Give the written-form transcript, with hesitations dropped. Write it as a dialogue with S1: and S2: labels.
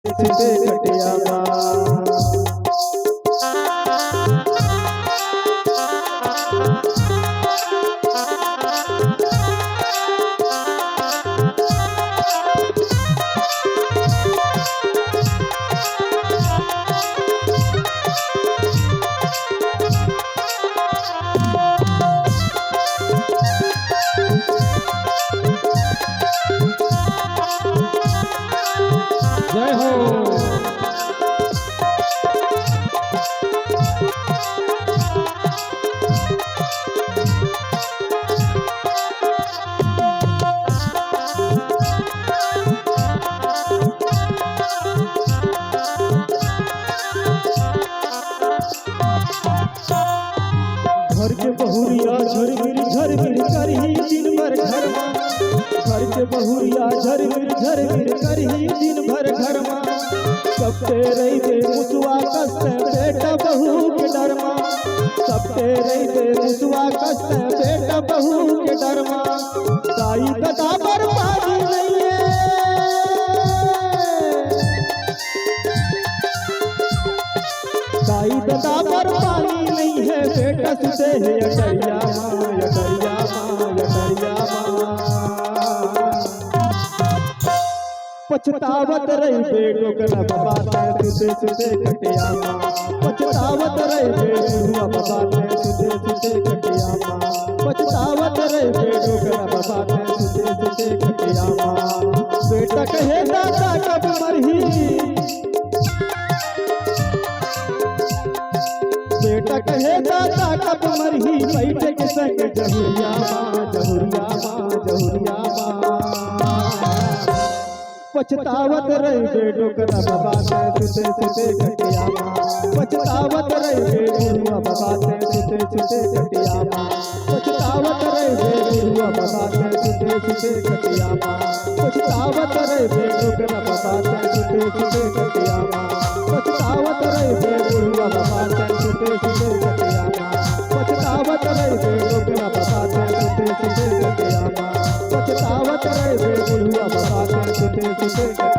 S1: सुते कटिया बा। जय हो। घर के बहुरिया झरमिर करही दिन भर घर में। घर के बहुरिया झरमिर करही दिन भर घर में। सबके रही मुसवा कस्त बेटा बहू के डर में। सबके रही मुसवा कस्त बेटा बहू के डर में। दाई कदा बर्बादी नहीं है, दाई कदा बर्बादी नहीं है। बेटा सुते है अटरिया माँ, अटरिया माँ, अटरिया माँ। पछतावत रही बेटो कला बाबा सुते सुते कटिया माँ। पछतावत रही बेटो बाबा सुते कटिया माँ। पछतावत रही बेटो कला बाबा सुते कटिया माँ। बेटा कहे दादा कब मरही, बेटा कहे दादा कब मरही। बैठे के संग जहुरिया माँ, जहुरिया माँ, जहुरिया माँ। पछतावत रही बेटो कला बाबा सुते कटिया माँ। पछतावत रही बेटो बाबा सुते कटिया माँ। पछतावत रही बेटो बाबा सुते कटिया माँ। पछतावत रही बेटो कला बाबा सुते कटिया माँ। पछतावत रही बेटो बाबा सुते कटिया माँ। पछतावत रही बेटो कला बाबा सुते कटिया माँ। पछतावत रहे बेटो बाबा सुते कटिया।